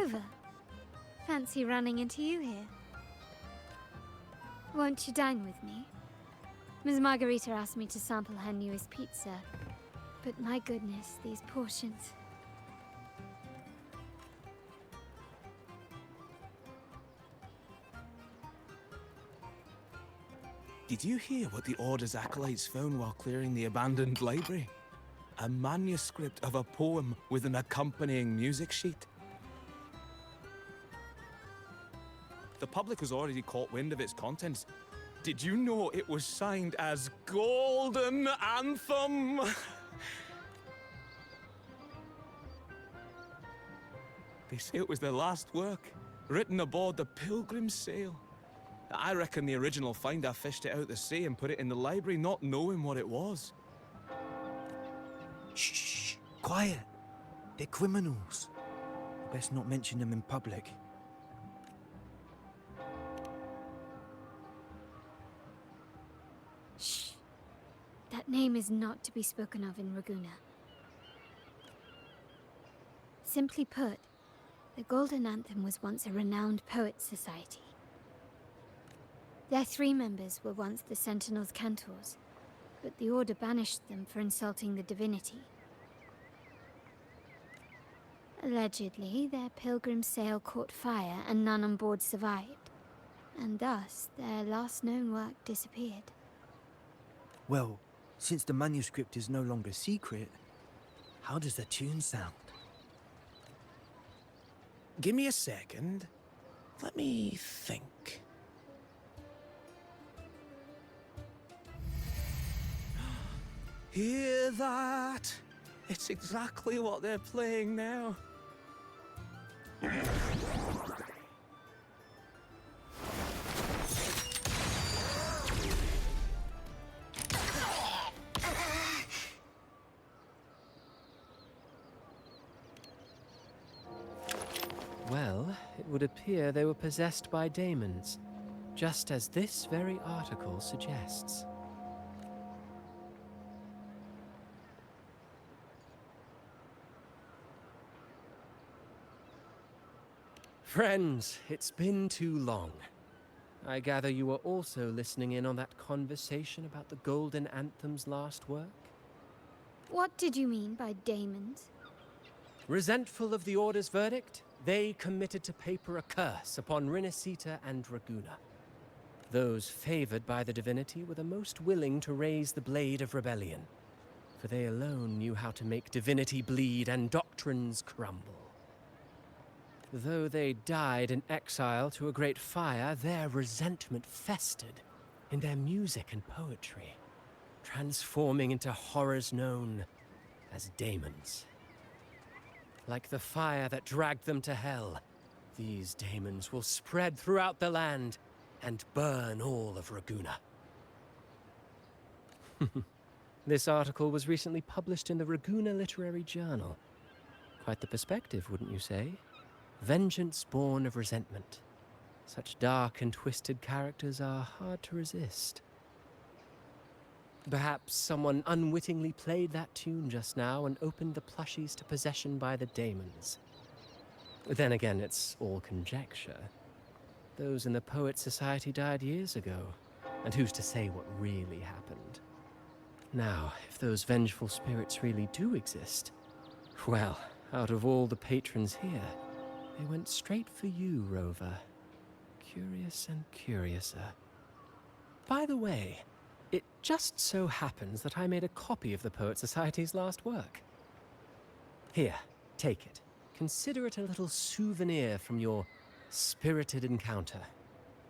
Rover. Fancy running into you here. Won't you dine with me? Ms. Margarita asked me to sample her newest pizza. But my goodness, these portions. Did you hear what the Order's acolytes found while clearing the abandoned library? A manuscript of a poem with an accompanying music sheet. The public has already caught wind of its contents. Did you know it was signed as Golden Anthem? They say it was their last work, written aboard the Pilgrim's Sail. I reckon the original finder fished it out the sea and put it in the library, not knowing what it was. Shh, quiet. They're criminals. Best not mention them in public. Shh. That name is not to be spoken of in Raguna. Simply put, the Golden Anthem was once a renowned poets' society. Their 3 members were once the Sentinel's cantors, but the Order banished them for insulting the divinity. Allegedly, their pilgrim sail caught fire and none on board survived, and thus their last known work disappeared. Well, since the manuscript is no longer secret, how does the tune sound? Give me a second. Let me think. Hear that? It's exactly what they're playing now. Well, it would appear they were possessed by daemons, just as this very article suggests. Friends, it's been too long. I gather you were also listening in on that conversation about the Golden Anthem's last work? What did you mean by daemons? Resentful of the Order's verdict, they committed to paper a curse upon Rinascita and Raguna. Those favored by the divinity were the most willing to raise the blade of rebellion, for they alone knew how to make divinity bleed and doctrines crumble. Though they died in exile to a great fire, their resentment festered in their music and poetry, transforming into horrors known as daemons. Like the fire that dragged them to hell, these daemons will spread throughout the land and burn all of Raguna. This article was recently published in the Raguna Literary Journal. Quite the perspective, wouldn't you say? Vengeance born of resentment. Such dark and twisted characters are hard to resist. Perhaps someone unwittingly played that tune just now and opened the plushies to possession by the daemons. Then again, it's all conjecture. Those in the Poet Society died years ago, and who's to say what really happened? Now, if those vengeful spirits really do exist, well, out of all the patrons here, they went straight for you, Rover. Curious and curiouser. By the way, it just so happens that I made a copy of the Poet Society's last work. Here, take it. Consider it a little souvenir from your spirited encounter.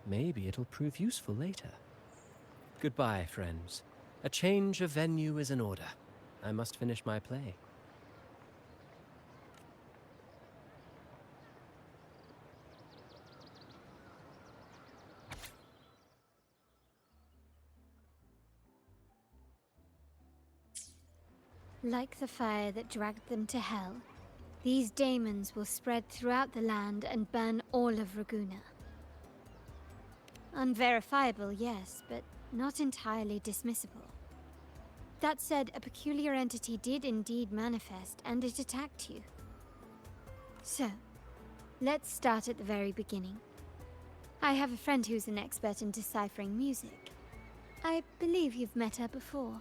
Maybe it'll prove useful later. Goodbye, friends. A change of venue is in order. I must finish my play. Like the fire that dragged them to hell, these daemons will spread throughout the land and burn all of Raguna. Unverifiable, yes, but not entirely dismissible. That said, a peculiar entity did indeed manifest, and it attacked you. So, Let's start at the very beginning. I have a friend who's an expert in deciphering music. I believe you've met her before.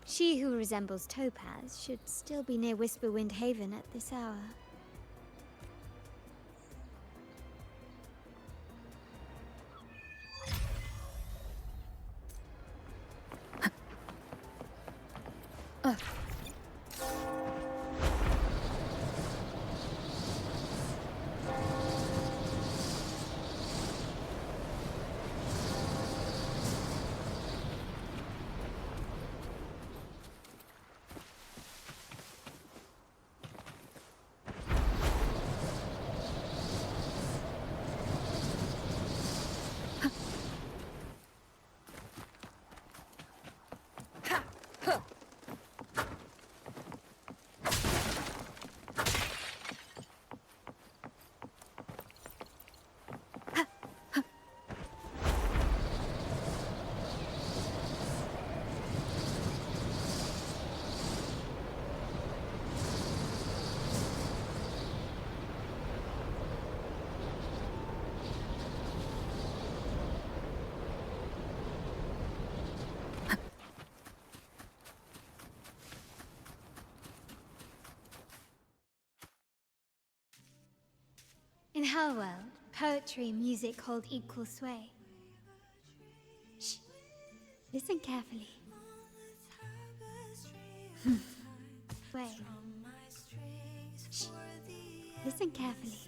She who resembles Topaz should still be near Whisperwind Haven at this hour. In her world, poetry and music hold equal sway. Shh. Listen carefully. Way. Shh. Listen carefully.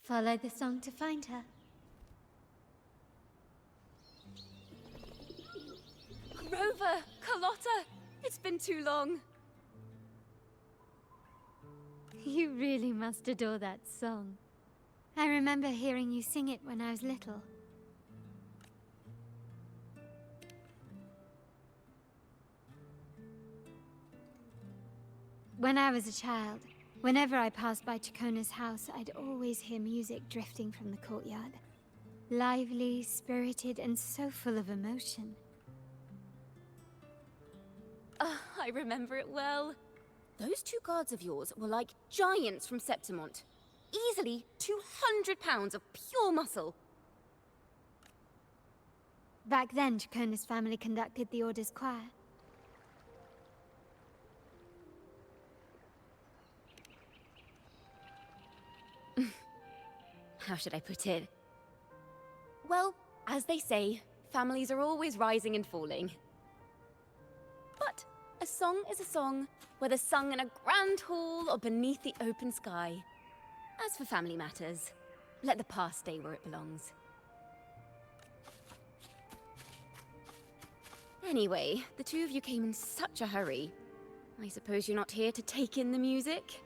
Follow the song to find her. Rover! Carlotta! It's been too long. You really must adore that song. I remember hearing you sing it when I was little. When I was a child, whenever I passed by Chacona's house, I'd always hear music drifting from the courtyard. Lively, spirited, and so full of emotion. I remember it well. Those two guards of yours were like giants from Septimont. Easily 200 pounds of pure muscle. Back then, Chacona's family conducted the Order's choir. How should I put it? Well, as they say, families are always rising and falling. But a song is a song, whether sung in a grand hall or beneath the open sky. As for family matters, let the past stay where it belongs. Anyway, the two of you came in such a hurry. I suppose you're not here to take in the music?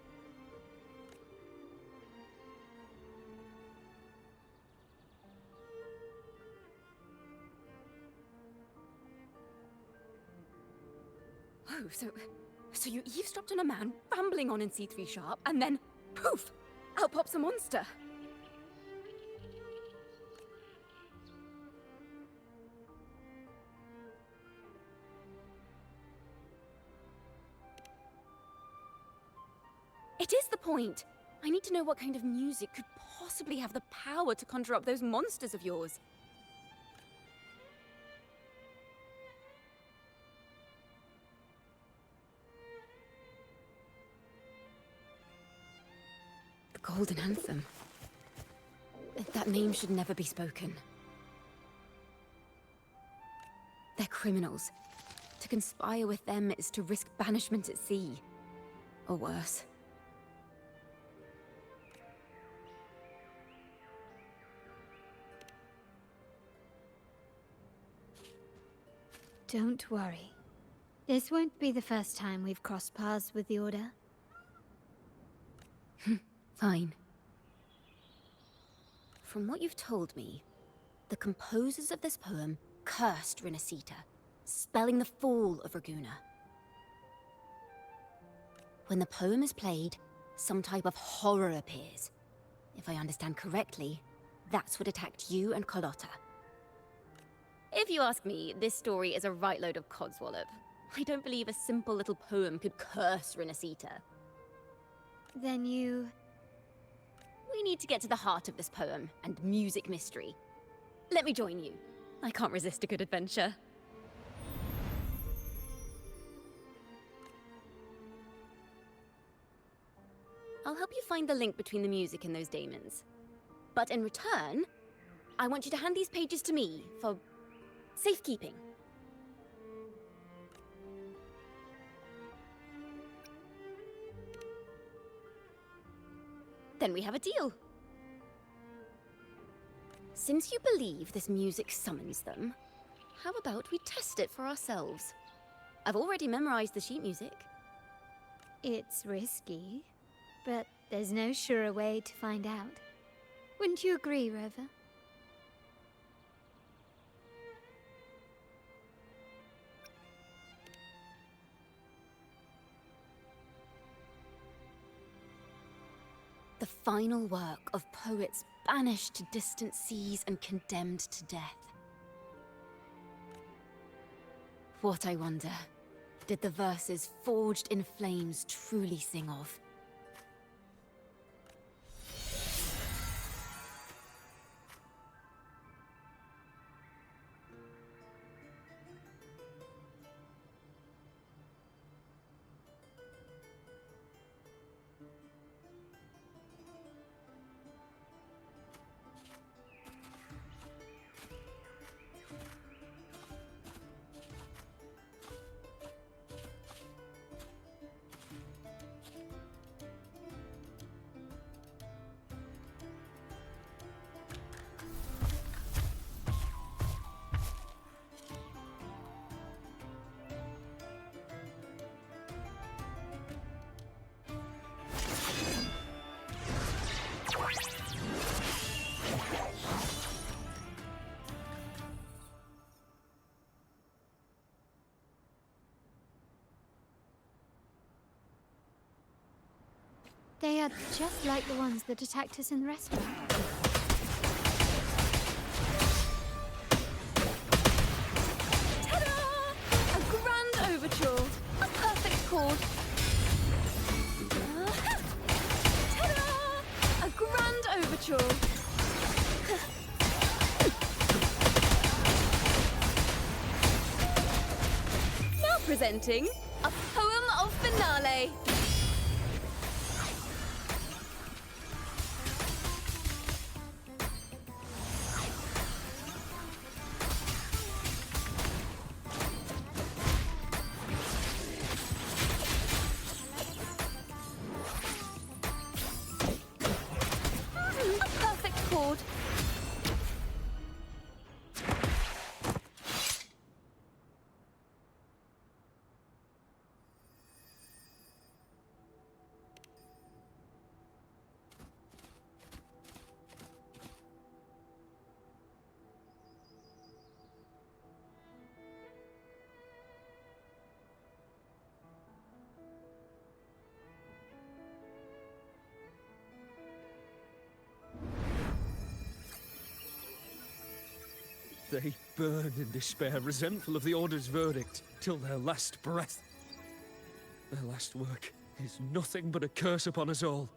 Oh, so you eavesdropped on a man rambling on in C3 Sharp, and then, poof, out pops a monster. It is the point. I need to know what kind of music could possibly have the power to conjure up those monsters of yours. The Golden Anthem. That name should never be spoken. They're criminals. To conspire with them is to risk banishment at sea. Or worse. Don't worry. This won't be the first time we've crossed paths with the Order. Fine. From what you've told me, the composers of this poem cursed Rinascita, spelling the fall of Raguna. When the poem is played, some type of horror appears. If I understand correctly, that's what attacked you and Carlotta. If you ask me, this story is a right load of codswallop. I don't believe a simple little poem could curse Rinascita. Then you... We need to get to the heart of this poem and music mystery. Let me join you. I can't resist a good adventure. I'll help you find the link between the music and those daemons. But in return, I want you to hand these pages to me for safekeeping. Then we have a deal. Since you believe this music summons them, how about we test it for ourselves? I've already memorized the sheet music. It's risky, but there's no surer way to find out. Wouldn't you agree, Rover? The final work of poets banished to distant seas and condemned to death. What, I wonder, did the verses forged in flames truly sing of? They are just like the ones that attacked us in the restaurant. Ta-da! A grand overture. A perfect chord. Ta-da! A grand overture. Now presenting a poem of finale. A perfect chord. They burn in despair, resentful of the Order's verdict, till their last breath. Their last work is nothing but a curse upon us all.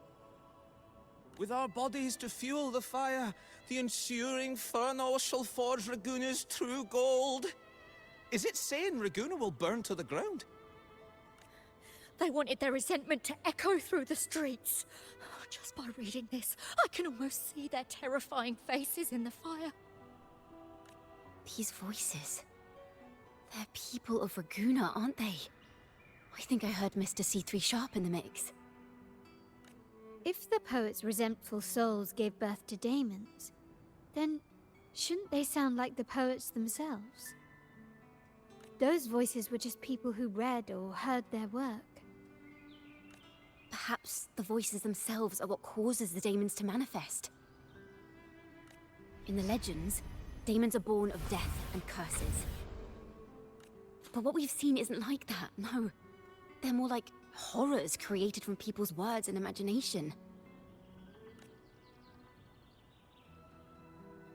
With our bodies to fuel the fire, the ensuing furnace shall forge Raguna's true gold. Is it saying Raguna will burn to the ground? They wanted their resentment to echo through the streets. Just by reading this, I can almost see their terrifying faces in the fire. These voices. They're people of Raguna, aren't they? I think I heard Mr. C3 Sharp in the mix. If the poet's resentful souls gave birth to daemons, then shouldn't they sound like the poets themselves? Those voices were just people who read or heard their work. Perhaps the voices themselves are what causes the daemons to manifest. In the legends, daemons are born of death and curses. But what we've seen isn't like that, no. They're more like horrors created from people's words and imagination.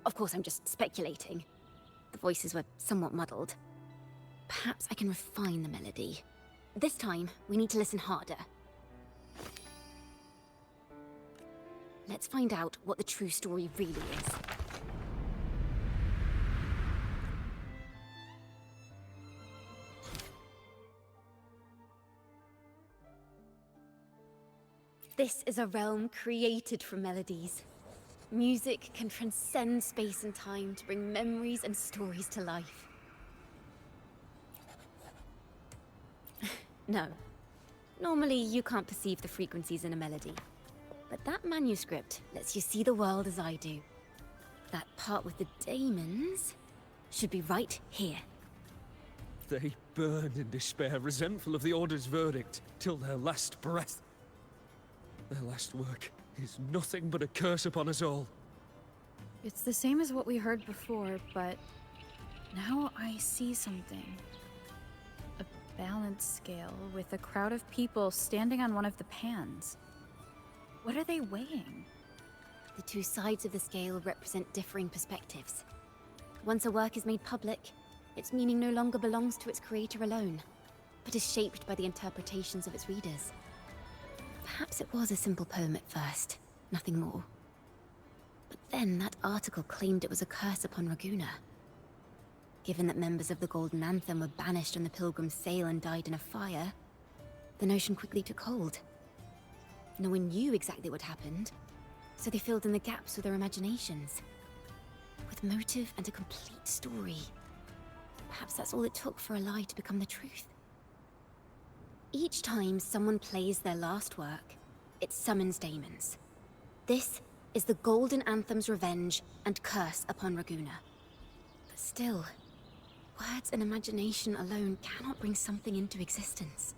Of course, I'm just speculating. The voices were somewhat muddled. Perhaps I can refine the melody. This time, we need to listen harder. Let's find out what the true story really is. This is a realm created from melodies. Music can transcend space and time to bring memories and stories to life. No. Normally, you can't perceive the frequencies in a melody. But that manuscript lets you see the world as I do. That part with the daemons should be right here. They burn in despair, resentful of the Order's verdict, till their last breath. Their last work is nothing but a curse upon us all. It's the same as what we heard before, but now I see something. A balance scale with a crowd of people standing on one of the pans. What are they weighing? The two sides of the scale represent differing perspectives. Once a work is made public, its meaning no longer belongs to its creator alone, but is shaped by the interpretations of its readers. Perhaps it was a simple poem at first, nothing more. But then that article claimed it was a curse upon Raguna. Given that members of the Golden Anthem were banished on the Pilgrim's sail and died in a fire, the notion quickly took hold. No one knew exactly what happened, so they filled in the gaps with their imaginations. With motive and a complete story. Perhaps that's all it took for a lie to become the truth. Each time someone plays their last work, it summons daemons. This is the Golden Anthem's revenge and curse upon Raguna. But still, words and imagination alone cannot bring something into existence.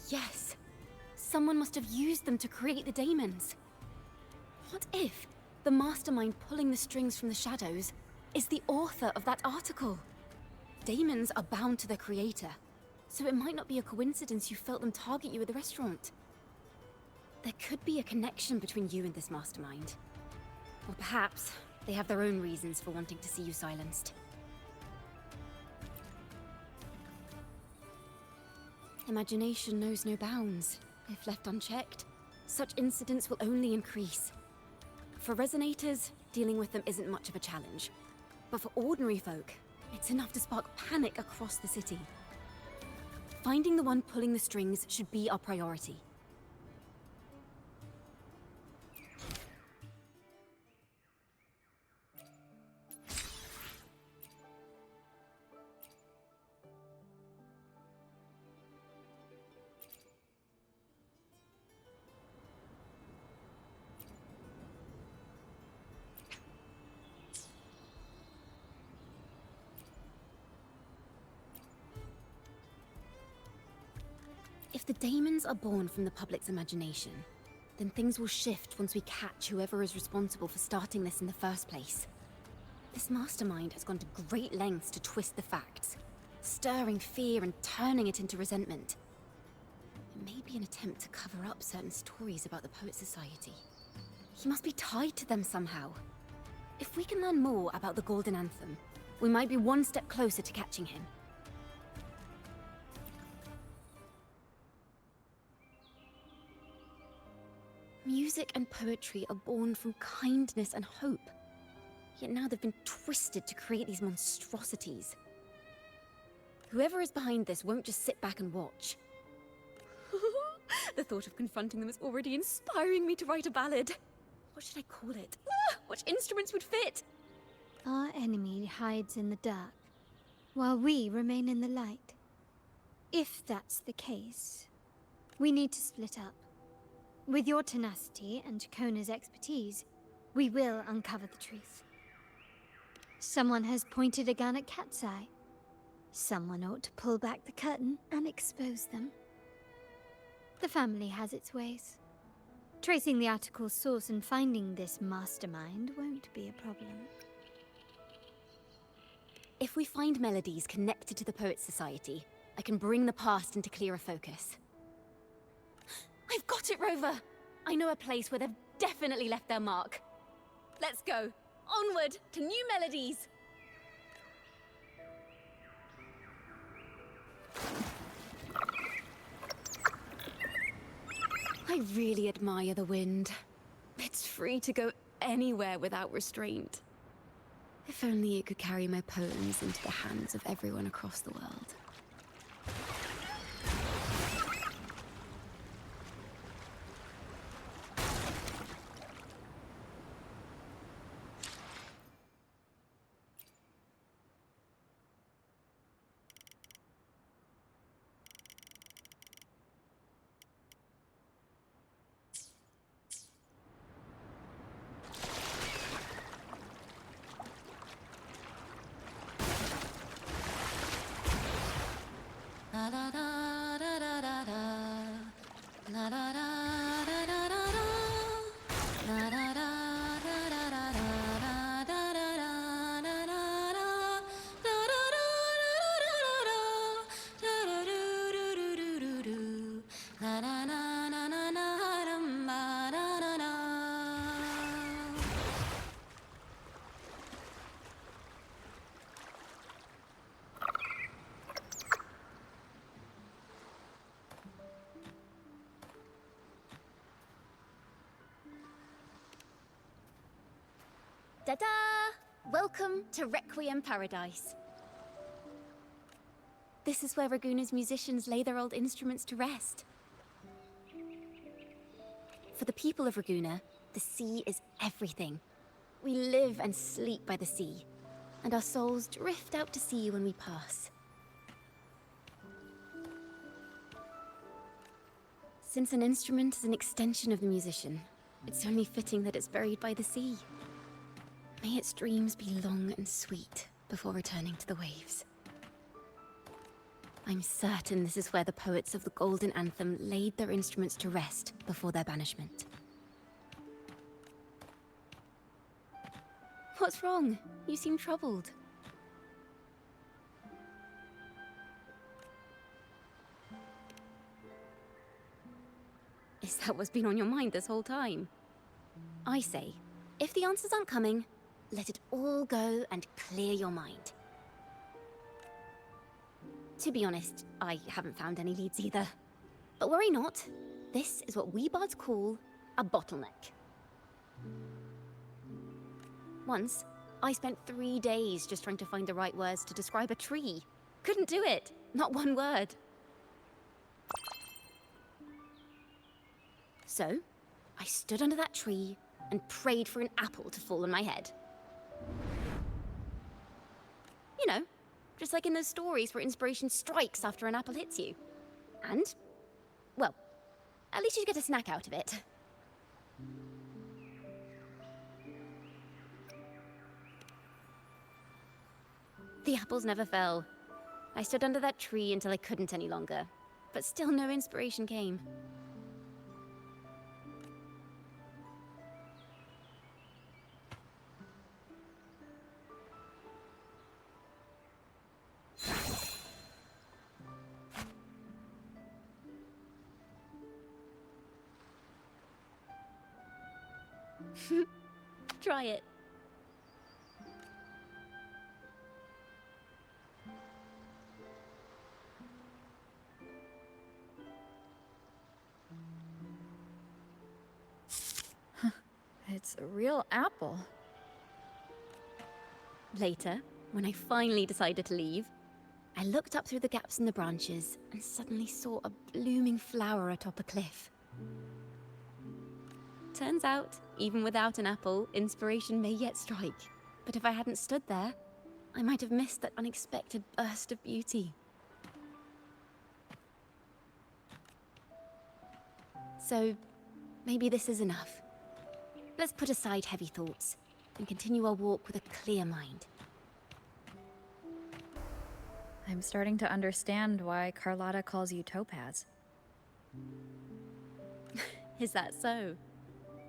Yes, someone must have used them to create the daemons. What if the mastermind pulling the strings from the shadows is the author of that article? Daemons are bound to their creator, so it might not be a coincidence you felt them target you at the restaurant. There could be a connection between you and this mastermind. Or perhaps they have their own reasons for wanting to see you silenced. Imagination knows no bounds. If left unchecked, such incidents will only increase. For resonators, dealing with them isn't much of a challenge. But for ordinary folk, it's enough to spark panic across the city. Finding the one pulling the strings should be our priority. If the daemons are born from the public's imagination, then things will shift once we catch whoever is responsible for starting this in the first place. This mastermind has gone to great lengths to twist the facts, stirring fear and turning it into resentment. It may be an attempt to cover up certain stories about the Poet Society. He must be tied to them somehow. If we can learn more about the Golden Anthem, we might be one step closer to catching him. Music and poetry are born from kindness and hope. Yet now they've been twisted to create these monstrosities. Whoever is behind this won't just sit back and watch. The thought of confronting them is already inspiring me to write a ballad. What should I call it? Which instruments would fit? Our enemy hides in the dark, while we remain in the light. If that's the case, we need to split up. With your tenacity and Kona's expertise, we will uncover the truth. Someone has pointed a gun at Cat's Eye. Someone ought to pull back the curtain and expose them. The family has its ways. Tracing the article's source and finding this mastermind won't be a problem. If we find melodies connected to the Poets Society, I can bring the past into clearer focus. I've got it, Rover! I know a place where they've definitely left their mark. Let's go! Onward to new melodies! I really admire the wind. It's free to go anywhere without restraint. If only it could carry my poems into the hands of everyone across the world. Ta-da! Welcome to Requiem Paradise. This is where Raguna's musicians lay their old instruments to rest. For the people of Raguna, the sea is everything. We live and sleep by the sea, and our souls drift out to sea when we pass. Since an instrument is an extension of the musician, it's only fitting that it's buried by the sea. May its dreams be long and sweet before returning to the waves. I'm certain this is where the poets of the Golden Anthem laid their instruments to rest before their banishment. What's wrong? You seem troubled. Is that what's been on your mind this whole time? I say, if the answers aren't coming, let it all go and clear your mind. To be honest, I haven't found any leads either. But worry not. This is what we bards call a bottleneck. Once, I spent 3 days just trying to find the right words to describe a tree. Couldn't do it. Not one word. So, I stood under that tree and prayed for an apple to fall on my head. You know, just like in those stories where inspiration strikes after an apple hits you. And, well, at least you get a snack out of it. The apples never fell. I stood under that tree until I couldn't any longer, but still no inspiration came. Try it. It's a real apple. Later, when I finally decided to leave, I looked up through the gaps in the branches and suddenly saw a blooming flower atop a cliff. Turns out, even without an apple, inspiration may yet strike. But if I hadn't stood there, I might have missed that unexpected burst of beauty. So, maybe this is enough. Let's put aside heavy thoughts and continue our walk with a clear mind. I'm starting to understand why Carlotta calls you Topaz. Is that so?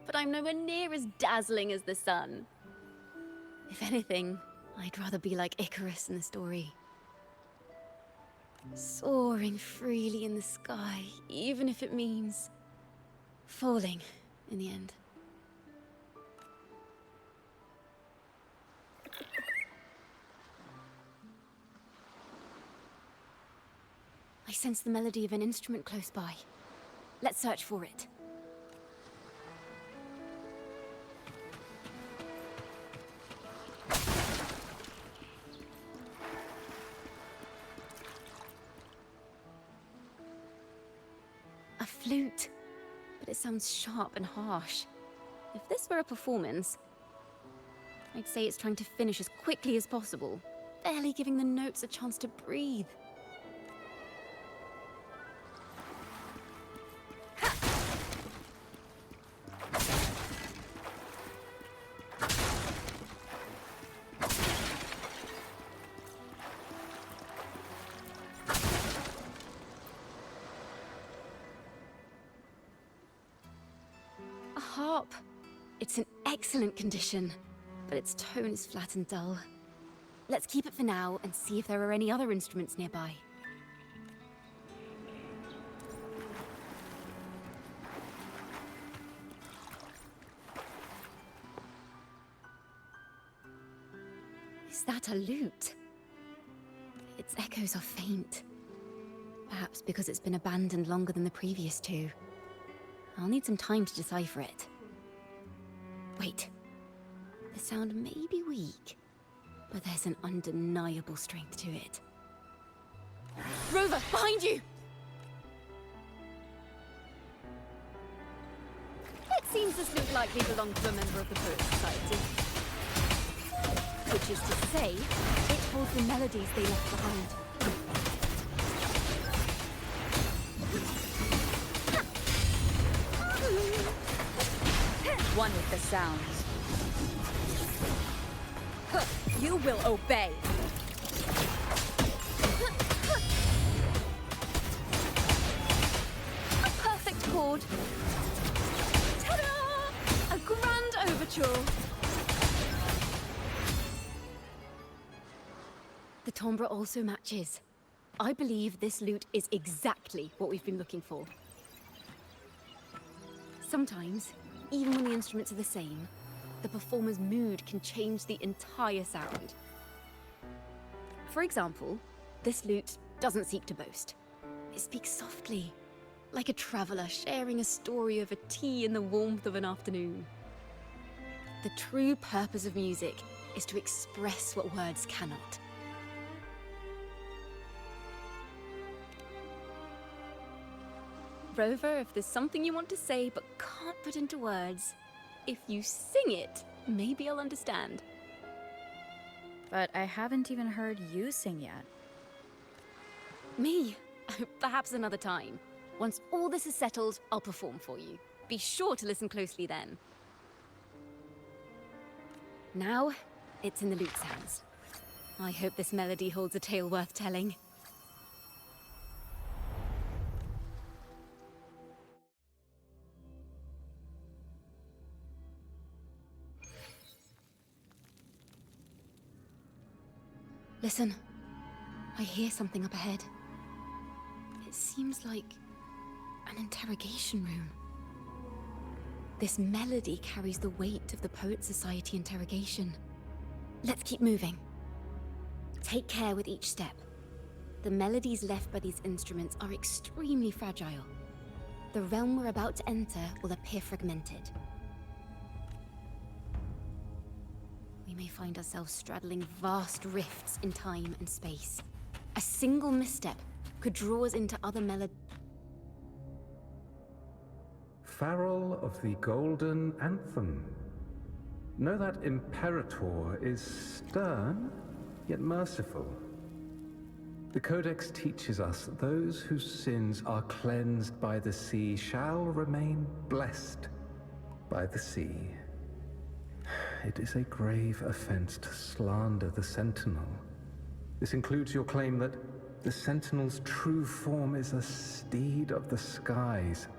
but I'm nowhere near as dazzling as the sun. If anything, I'd rather be like Icarus in the story. Soaring freely in the sky, even if it means falling in the end. I sense the melody of an instrument close by. Let's search for it. A flute, but it sounds sharp and harsh. If this were a performance, I'd say it's trying to finish as quickly as possible, barely giving the notes a chance to breathe. A harp. It's in excellent condition, but its tone is flat and dull. Let's keep it for now and see if there are any other instruments nearby. Is that a lute? Its echoes are faint. Perhaps because it's been abandoned longer than the previous two. I'll need some time to decipher it. Wait. The sound may be weak, but there's an undeniable strength to it. Rover, behind you! It seems this lute likely belonged to a member of the Poet Society. Which is to say, it holds the melodies they left behind. One with the sounds. You will obey. A perfect chord. Ta-da! A grand overture. The timbre also matches. I believe this lute is exactly what we've been looking for. Sometimes, even when the instruments are the same, the performer's mood can change the entire sound. For example, this lute doesn't seek to boast. It speaks softly, like a traveler sharing a story over tea in the warmth of an afternoon. The true purpose of music is to express what words cannot. Rover, if there's something you want to say but can't put into words, if you sing it, maybe I'll understand. But I haven't even heard you sing yet. Me? Perhaps another time. Once all this is settled, I'll perform for you. Be sure to listen closely then. Now, it's in the lute's hands. I hope this melody holds a tale worth telling. Listen. I hear something up ahead. It seems like an interrogation room. This melody carries the weight of the Poet Society interrogation. Let's keep moving. Take care with each step. The melodies left by these instruments are extremely fragile. The realm we're about to enter will appear fragmented. We may find ourselves straddling vast rifts in time and space. A single misstep could draw us into other Farrell of the Golden Anthem. Know that Imperator is stern, yet merciful. The Codex teaches us that those whose sins are cleansed by the sea shall remain blessed by the sea. It is a grave offense to slander the Sentinel. This includes your claim that the Sentinel's true form is a steed of the skies.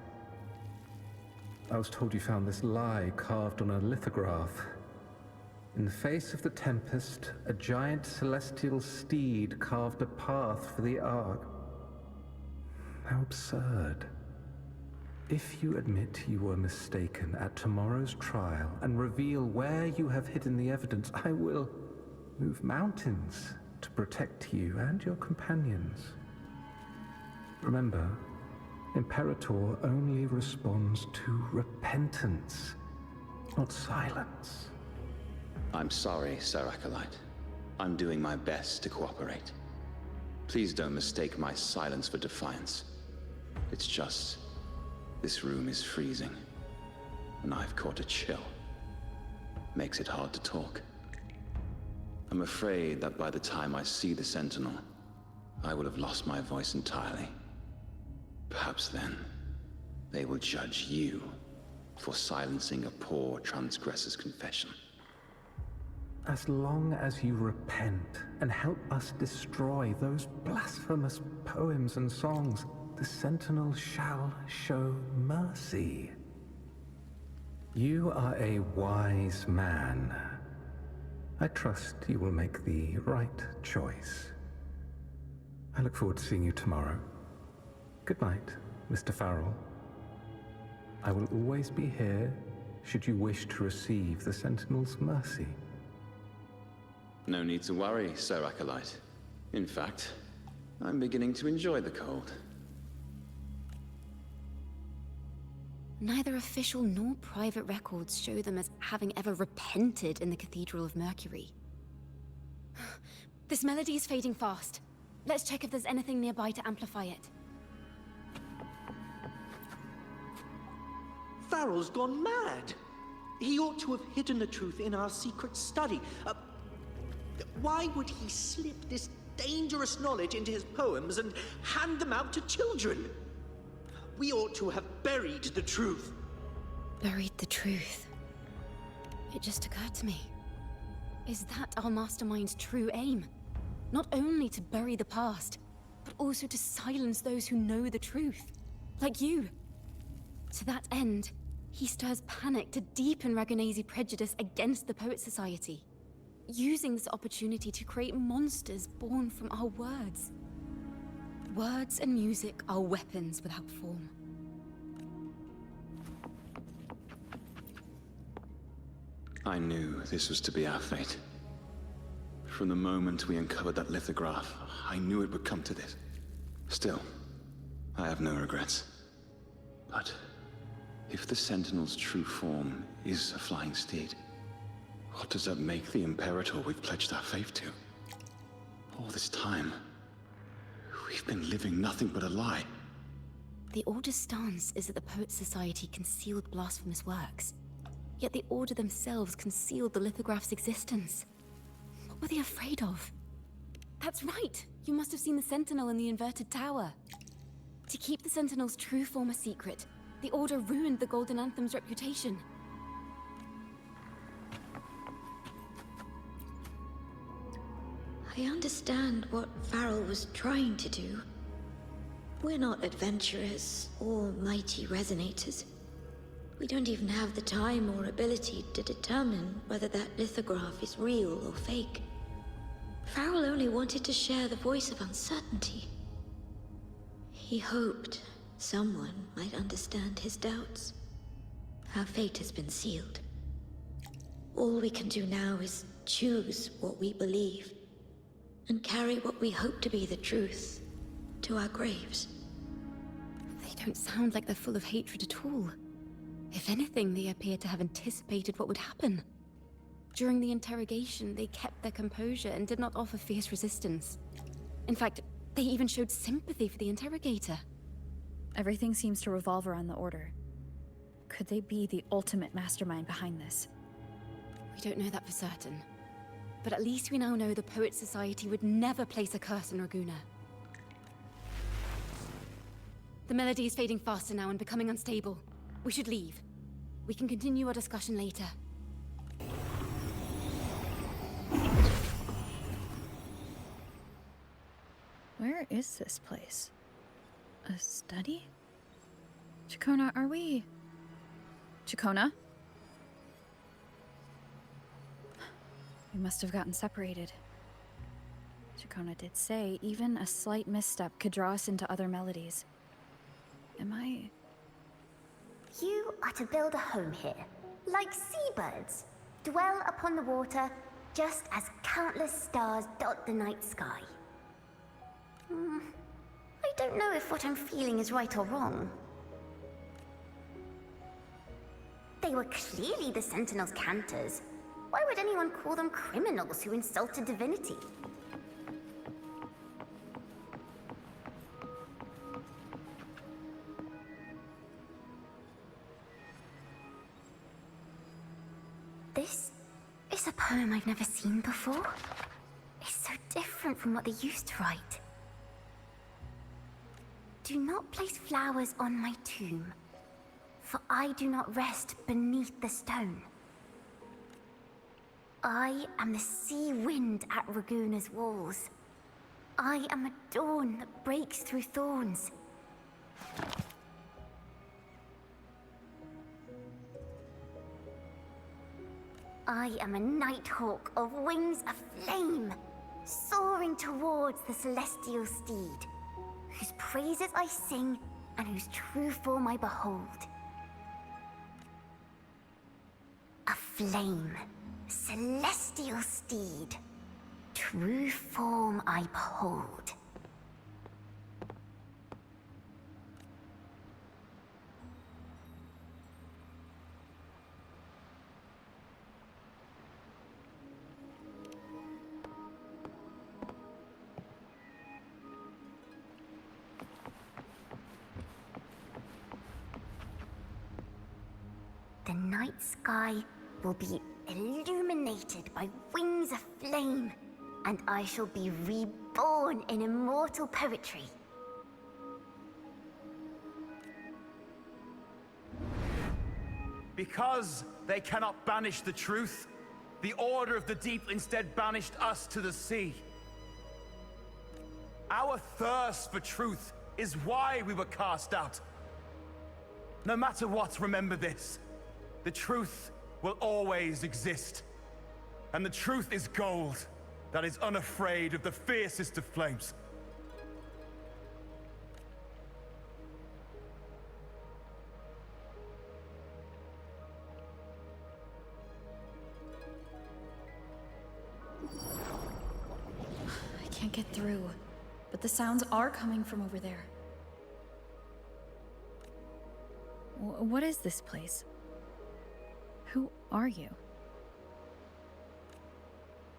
I was told you found this lie carved on a lithograph. In the face of the tempest, a giant celestial steed carved a path for the Ark. How absurd. If you admit you were mistaken at tomorrow's trial and reveal where you have hidden the evidence, I will move mountains to protect you and your companions. Remember, Imperator only responds to repentance, not silence. I'm sorry, Sir Acolyte. I'm doing my best to cooperate. Please don't mistake my silence for defiance. It's just, this room is freezing, and I've caught a chill. Makes it hard to talk. I'm afraid that by the time I see the Sentinel, I will have lost my voice entirely. Perhaps then, they will judge you for silencing a poor transgressor's confession. As long as you repent and help us destroy those blasphemous poems and songs, the Sentinel shall show mercy. You are a wise man. I trust you will make the right choice. I look forward to seeing you tomorrow. Good night, Mr. Farrell. I will always be here should you wish to receive the Sentinel's mercy. No need to worry, Sir Acolyte. In fact, I'm beginning to enjoy the cold. Neither official nor private records show them as having ever repented in the Cathedral of Mercury. This melody is fading fast. Let's check if there's anything nearby to amplify it. Farrell's gone mad. He ought to have hidden the truth in our secret study. Why would he slip this dangerous knowledge into his poems and hand them out to children? We ought to have buried the truth. Buried the truth. It just occurred to me. Is that our mastermind's true aim? Not only to bury the past, but also to silence those who know the truth. Like you. To that end, he stirs panic to deepen Ragonese prejudice against the Poet Society, using this opportunity to create monsters born from our words. Words and music are weapons without form. I knew this was to be our fate. From the moment we uncovered that lithograph, I knew it would come to this. Still, I have no regrets. But if the Sentinel's true form is a flying steed, what does that make the Imperator we've pledged our faith to? All this time, we've been living nothing but a lie. The Order's stance is that the Poet Society concealed blasphemous works. Yet the Order themselves concealed the lithograph's existence. What were they afraid of? That's right! You must have seen the Sentinel in the inverted tower. To keep the Sentinel's true form a secret, the Order ruined the Golden Anthem's reputation. I understand what Farrell was trying to do. We're not adventurers or mighty resonators. We don't even have the time or ability to determine whether that lithograph is real or fake. Farrell only wanted to share the voice of uncertainty. He hoped someone might understand his doubts. Our fate has been sealed. All we can do now is choose what we believe, and carry what we hope to be the truth to our graves. They don't sound like they're full of hatred at all. If anything, they appear to have anticipated what would happen. During the interrogation, they kept their composure and did not offer fierce resistance. In fact, they even showed sympathy for the interrogator. Everything seems to revolve around the Order. Could they be the ultimate mastermind behind this? We don't know that for certain. But at least we now know the Poet Society would never place a curse on Raguna. The melody is fading faster now and becoming unstable. We should leave. We can continue our discussion later. Where is this place? A study? Chacona, are we... Chacona? We must have gotten separated. Chacona did say even a slight misstep could draw us into other melodies. Am I... You are to build a home here, like seabirds. Dwell upon the water, just as countless stars dot the night sky. I don't know if what I'm feeling is right or wrong. They were clearly the Sentinel's cantors. Why would anyone call them criminals who insulted divinity? This is a poem I've never seen before. It's so different from what they used to write. Do not place flowers on my tomb, for I do not rest beneath the stone. I am the sea wind at Raguna's walls. I am a dawn that breaks through thorns. I am a nighthawk of wings aflame, soaring towards the celestial steed, whose praises I sing and whose true form I behold. A flame, celestial steed, true form I behold. The night sky will be illuminated by wings of flame, and I shall be reborn in immortal poetry. Because they cannot banish the truth, the Order of the Deep instead banished us to the sea. Our thirst for truth is why we were cast out. No matter what, remember this. The truth will always exist. And the truth is gold that is unafraid of the fiercest of flames. I can't get through, but the sounds are coming from over there. What is this place? Who are you?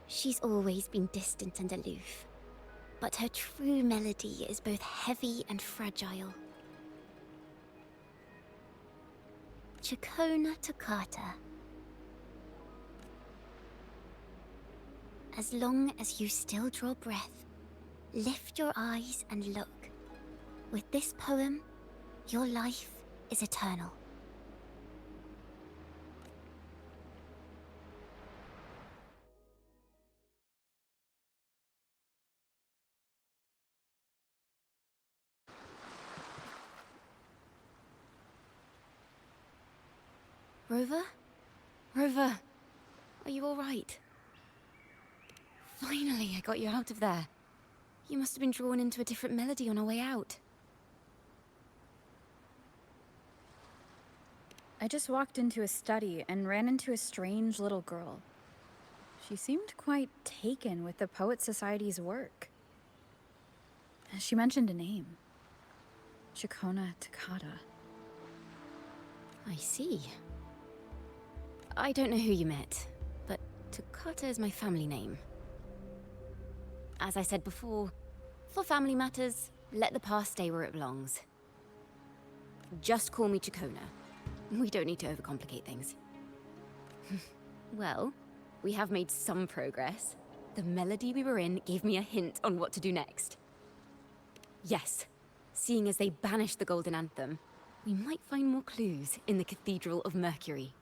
She's always been distant and aloof, but her true melody is both heavy and fragile. Chacona Toccata. As long as you still draw breath, lift your eyes and look. With this poem, your life is eternal. Rover? Rover, are you all right? Finally, I got you out of there. You must have been drawn into a different melody on our way out. I just walked into a study and ran into a strange little girl. She seemed quite taken with the Poet Society's work. She mentioned a name. Chacona Toccata. I see. I don't know who you met, but Toccata is my family name. As I said before, for family matters, let the past stay where it belongs. Just call me Chacona. We don't need to overcomplicate things. Well, we have made some progress. The melody we were in gave me a hint on what to do next. Yes, seeing as they banished the Golden Anthem, we might find more clues in the Cathedral of Mercury.